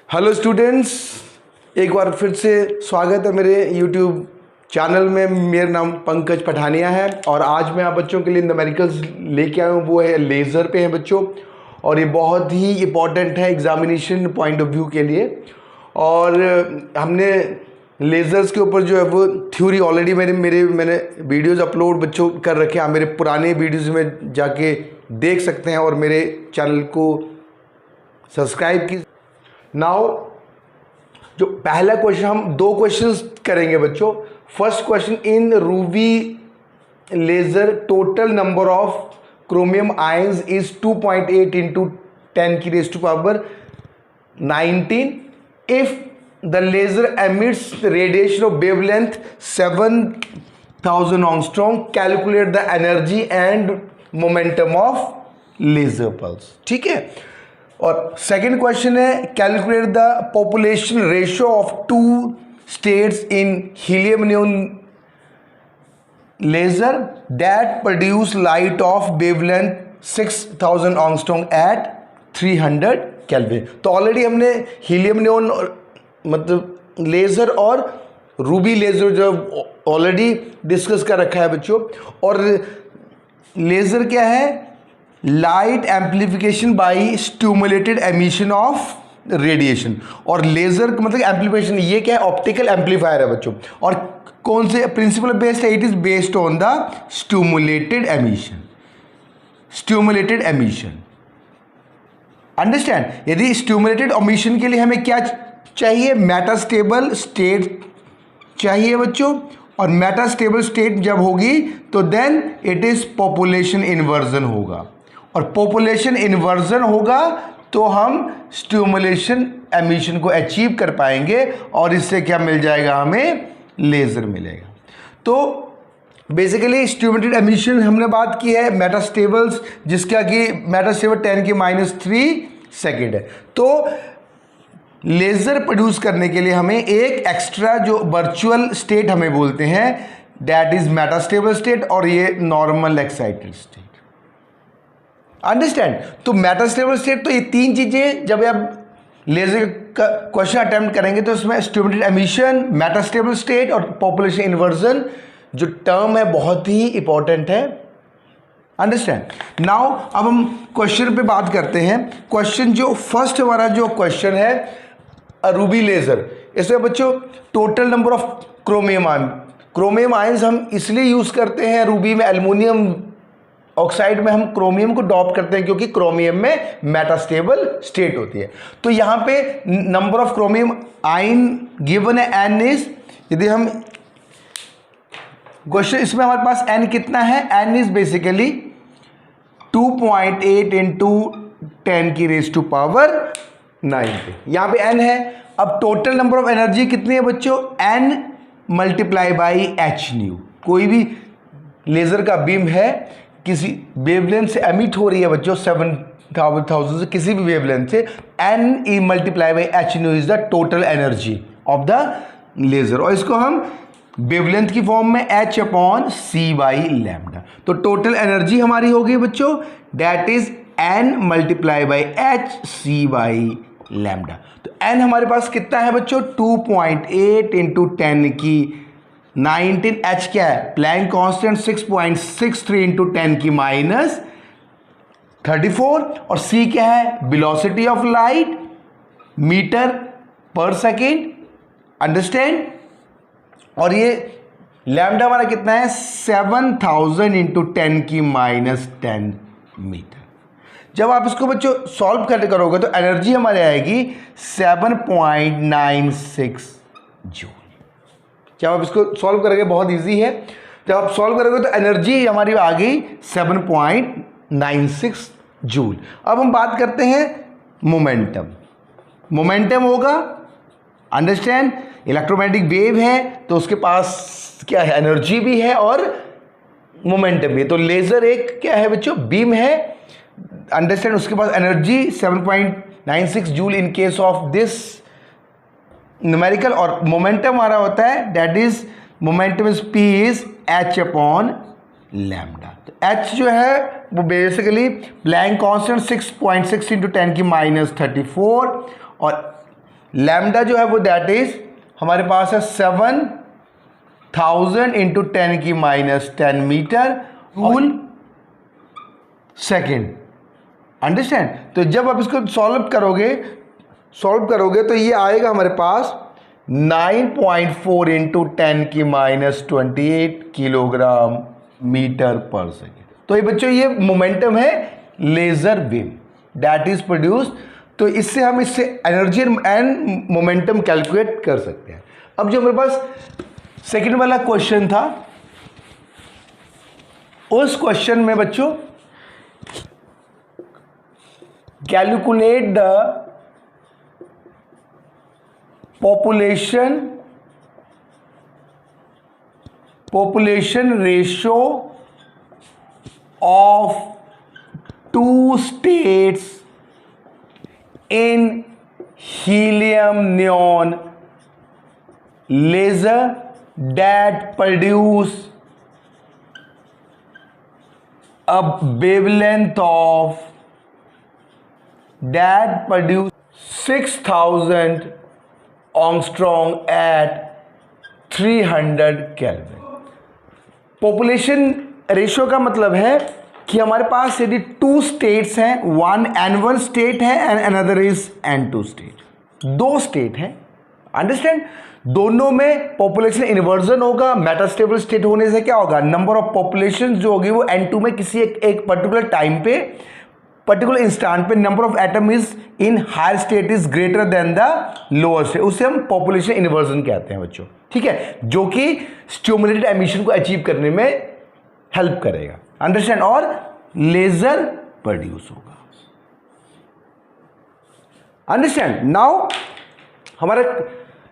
Hello students, एक बार फिर से स्वागत है मेरे यूट्यूब चैनल में। मेरा नाम पंकज पठानिया है और आज मैं आप बच्चों के लिए न्यूमेरिकल्स लेके आया हूँ। वो है लेज़र पे है बच्चों, और ये बहुत ही इम्पॉर्टेंट है एग्जामिनेशन पॉइंट ऑफ व्यू के लिए। और हमने लेज़र्स के ऊपर जो है वो थ्योरी ऑलरेडी मैंने वीडियोज़ अपलोड बच्चों कर रखे हैं। आप मेरे पुराने वीडियोज़ में जाके देख सकते हैं और मेरे चैनल को सब्सक्राइब की। नाउ जो पहला क्वेश्चन, हम दो क्वेश्चंस करेंगे बच्चों। First question, in ruby laser total number of chromium ions is 2.8 into 10 की raise to power 19 if the laser emits radiation of wavelength 7000 angstrom. Calculate the energy and momentum of laser pulse. ठीक है। और second question है, calculate the population ratio of two states in helium neon laser that produce light of wavelength 6000 angstrom at 300 kelvin. तो already हमने helium neon मतलब laser और Ruby laser जो already discuss कर रखा है बच्चों। और लेजर क्या है? Light amplification by stimulated emission of radiation. और लेजर का मतलब एम्प्लीफिकेशन, ये क्या है? ऑप्टिकल एम्पलीफायर है बच्चों। और कौन से प्रिंसिपल बेस्ड है? It is based on the stimulated emission. Stimulated emission, understand? यदि स्टिमुलेटेड एमिशन के लिए हमें क्या चाहिए? मेटास्टेबल स्टेट चाहिए बच्चों। और मेटास्टेबल स्टेट जब होगी तो then it is population inversion होगा। और पॉपुलेशन इन्वर्जन होगा तो हम स्टिमुलेशन एमिशन को अचीव कर पाएंगे और इससे क्या मिल जाएगा? हमें लेजर मिलेगा। तो बेसिकली स्टिमुलेटेड एमिशन हमने बात की है मेटास्टेबल्स, जिसका कि मेटास्टेबल 10⁻³ सेकेंड है। तो लेजर प्रोड्यूस करने के लिए हमें एक एक्स्ट्रा जो वर्चुअल स्टेट हमें बोलते हैं, दैट इज मेटास्टेबल स्टेट, और ये नॉर्मल एक्साइटेड स्टेट। अंडरस्टैंड? तो मेटास्टेबल स्टेट, तो ये तीन चीजें जब आप लेजर का क्वेश्चन अटेम्प्ट करेंगे तो इसमें स्टिमुलेटेड एमिशन, मेटास्टेबल स्टेट और पॉपुलेशन इन्वर्जन जो टर्म है बहुत ही इंपॉर्टेंट है। अंडरस्टैंड? नाउ अब हम क्वेश्चन पे बात करते हैं। क्वेश्चन जो फर्स्ट हमारा जो क्वेश्चन है रूबी लेजर, इसमें बच्चों total number of chromium ion. Chromium ions हम इसलिए यूज करते हैं रूबी में, एल्युमिनियम ऑक्साइड में हम क्रोमियम को डॉप करते हैं क्योंकि क्रोमियम में मेटास्टेबल स्टेट होती है। तो यहां पे number of chromium ion given है, एन इज, यदि हम क्वेश्चन इसमें हमारे पास एन कितना है? एन इज बेसिकली 2.8 इंटू 10 की रेज़ टू पावर 9। यहां पे एन है। अब टोटल नंबर ऑफ एनर्जी कितनी है बच्चों? N multiply by h nu. कोई भी लेजर का बीम है, किसी वेवलेंथ से एमिट हो रही है बच्चों 7000 से, किसी भी वेवलेंथ से, n e multiply by h nu is the total energy of the laser. और इसको हम वेवलेंथ की फॉर्म में H/c/λ। तो टोटल एनर्जी हमारी होगी बच्चों, that is n multiply by H/c/λ। तो n हमारे पास कितना है बच्चों? 2.8 इंटू 10 की 19। h क्या है? प्लैंक कांस्टेंट 6.63 इंटू 10 की -34। और c क्या है? Velocity of light metre per second. Understand? और ये लैम्डा हमारा कितना है? 7000 इंटू 10 की -10 मीटर। जब आप इसको बच्चों सॉल्व करोगे तो एनर्जी हमारे आएगी 7.96 जूल। जब आप इसको सॉल्व करोगे, बहुत इजी है, जब आप सॉल्व करोगे तो एनर्जी हमारी आ गई 7.96 जूल। अब हम बात करते हैं मोमेंटम। मोमेंटम होगा, अंडरस्टैंड, इलेक्ट्रोमैग्नेटिक वेव है तो उसके पास क्या है? एनर्जी भी है और मोमेंटम भी है। तो लेजर एक क्या है बच्चों? बीम है, अंडरस्टैंड, उसके पास energy 7.96 joule in case of this numerical. और मोमेंटम हमारा होता है, that is momentum is P is H/λ। तो H जो है वो बेसिकली प्लैंक कांस्टेंट 6.6 इंटू 10 की -34 और लैम्डा जो है वो दैट इज हमारे पास है 7000 into 10⁻10 metre joule second. Understand. तो जब आप इसको सॉल्व करोगे तो ये आएगा हमारे पास 9.4 into 10⁻28 kilogram metre per second. तो ये बच्चों ये मोमेंटम है laser beam that is produce. तो इससे हम एनर्जी एंड मोमेंटम कैलकुलेट कर सकते हैं। अब जो हमारे पास सेकंड वाला क्वेश्चन था, उस क्वेश्चन में बच्चों calculate the population ratio of two states in helium neon laser that produce a wavelength of 6000 Angstrom at 300 kelvin. Population ratio का मतलब है कि हमारे पास यदि टू स्टेट्स हैं, वन N1 स्टेट है and another is N2 state, दो state हैं। अंडरस्टैंड। दोनों में पॉपुलेशन इन्वर्जन होगा। मेटास्टेबल स्टेट होने से क्या होगा, नंबर ऑफ पॉपुलेशन जो होगी वो N2 में किसी एक पर्टिकुलर टाइम पे, पर्टिकुलर इंस्टेंट पे number of atom is in higher state is greater than the lower state, उसे हम पॉपुलेशन इन्वर्जन कहते हैं बच्चों। ठीक है, जो कि स्टिमुलेटेड एमिशन को अचीव करने में हेल्प करेगा। अंडरस्टैंड। और लेजर प्रोड्यूस होगा। अंडरस्टैंड। नाउ हमारा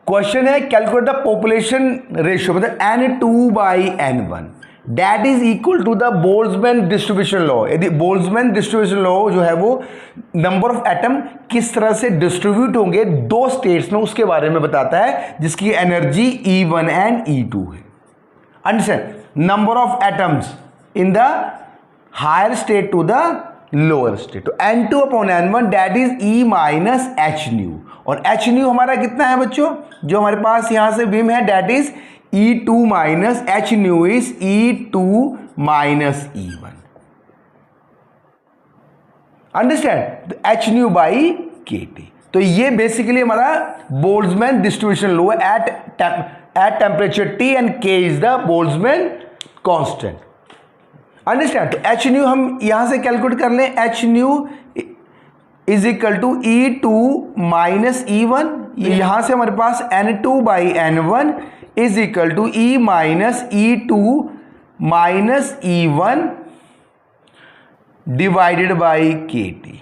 क्वेश्चन है कैलकुलेट द पॉपुलेशन रेशियो, मतलब N2/N1 that is equal to the Boltzmann distribution law. यदि बोल्ट्जमैन डिस्ट्रीब्यूशन लॉ जो है वो नंबर ऑफ एटम किस तरह से डिस्ट्रीब्यूट होंगे दो स्टेट्स में उसके बारे में बताता है, जिसकी एनर्जी E1 एंड E2 है। Understand. Number of atoms in the higher state to the lower state. तो N2/N1 that is E minus h nu, और एच न्यू हमारा कितना है बच्चों, जो हमारे पास यहां से बीम है that is E2 minus h nu is E2 minus E1। Understand. H nu by KT। तो ये बेसिकली हमारा बोल्ट्जमैन डिस्ट्रीब्यूशन लॉ है at temperature T and K is the Boltzmann constant. Understand. तो एच न्यू हम यहां से calculate कर लें, h nu is equal to E2 minus E1। यहां से हमारे पास N2/N1 is equal to E minus E2 minus E1 divided by KT।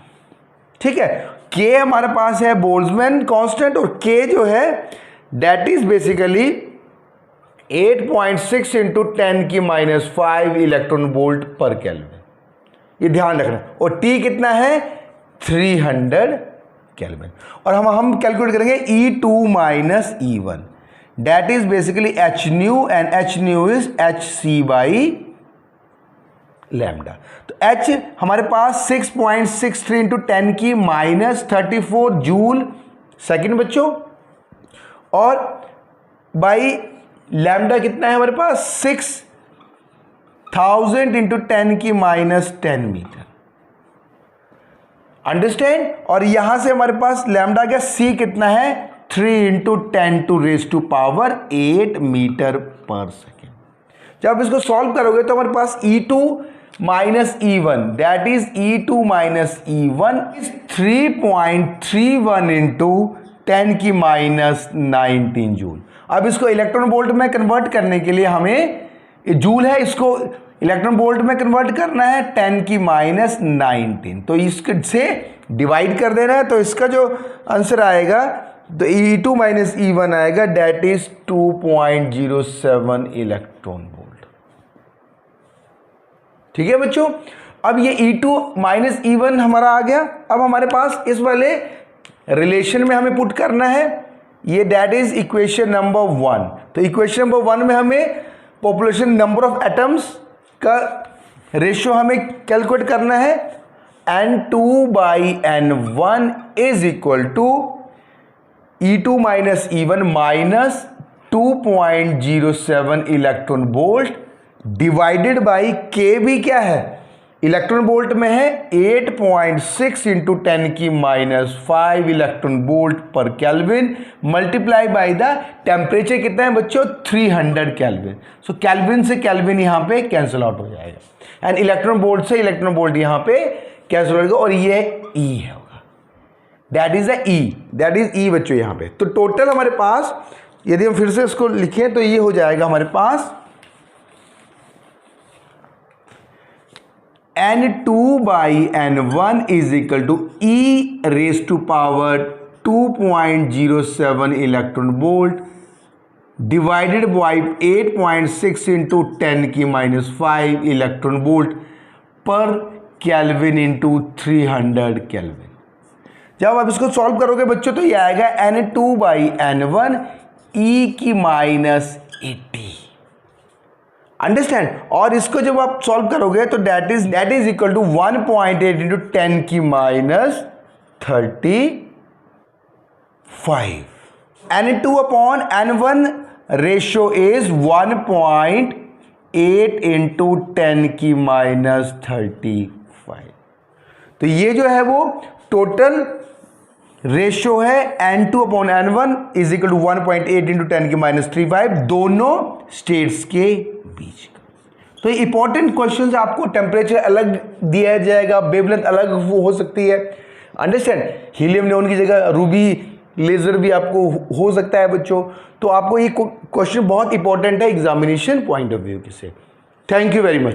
ठीक है, K हमारे पास है बोल्ट्जमैन कांस्टेंट, और K जो है that is basically 8.6 into 10⁻5 electron volt per kelvin, ये ध्यान रखना। और T कितना है 300 केल्विन। और हम कैलकुलेट करेंगे E2 minus E1 that is basically H new and H nu is HC by lambda. तो H हमारे पास 6.63 इंटू 10⁻34 जूल सेकेंड बच्चों, और बाई लैम्डा कितना है हमारे पास 6000 इंटू 10⁻10 मीटर। अंडरस्टैंड। और यहां से हमारे पास लैम्डा का C कितना है 3 इंटू 10⁻8 मीटर पर सेकेंड। जब आप इसको सॉल्व करोगे तो हमारे पास E2 minus E1 that is E2 minus E1 is 3.31 into 10⁻19 joule. अब इसको इलेक्ट्रॉन वोल्ट में कन्वर्ट करने के लिए हमें, जूल है, इसको इलेक्ट्रॉन वोल्ट में कन्वर्ट करना है 10⁻19, तो इसके से डिवाइड कर देना है। तो इसका जो आंसर आएगा तो E2 माइनस E1 आएगा दैट इज 2.07 इलेक्ट्रॉन वोल्ट। ठीक है बच्चों। अब ये E2 माइनस E1 हमारा आ गया। अब हमारे पास इस वाले रिलेशन में हमें पुट करना है, ये दैट इज इक्वेशन नंबर 1। तो इक्वेशन नंबर 1 में हमें पॉपुलेशन नंबर ऑफ एटम्स का रेशियो हमें कैलकुलेट करना है। N2/N1 is equal to E2 minus E1 minus 2.07 electron volt divided by k B क्या है, इलेक्ट्रॉन वोल्ट में है 8.6 इंटू 10 की minus 5 electron volt per kelvin multiply by the temperature कितना है बच्चों, 300 केल्विन। सो केल्विन से केल्विन यहां पे कैंसिल आउट हो जाएगा एंड इलेक्ट्रॉन वोल्ट से इलेक्ट्रॉन वोल्ट यहां पे कैंसिल होगा और ये E होगा, दैट इज E बच्चों यहां पे। तो टोटल हमारे पास यदि हम फिर से इसको लिखें तो ये हो जाएगा हमारे पास N2 by N1 is equal to E raise to power 2.07 electron volt divided by 8.6 into 10 की minus 5 electron volt per kelvin into 300 kelvin. जब आप इसको सॉल्व करोगे बच्चों तो ये आएगा N2 बाई N1 E की माइनस 80। अंडरस्टैंड, और इसको जब आप सॉल्व करोगे तो that is equal to 1.8 into 10 की minus 35। N2 upon N1 ratio is 1.8 into 10 की माइनस 35। तो ये जो है वो टोटल रेशियो है N2 upon N1 is equal to 1.8 into 10 की माइनस 35 दोनों स्टेट्स के बीच का। तो ये इंपॉर्टेंट क्वेश्चन आपको टेम्परेचर अलग दिया जाएगा, वेवलेंथ अलग वो हो सकती है, अंडरस्टैंड। हीलियम नियॉन की जगह रूबी लेजर भी आपको हो सकता है बच्चों। तो आपको ये क्वेश्चन बहुत इंपॉर्टेंट है एग्जामिनेशन पॉइंट ऑफ व्यू से। Thank you very much.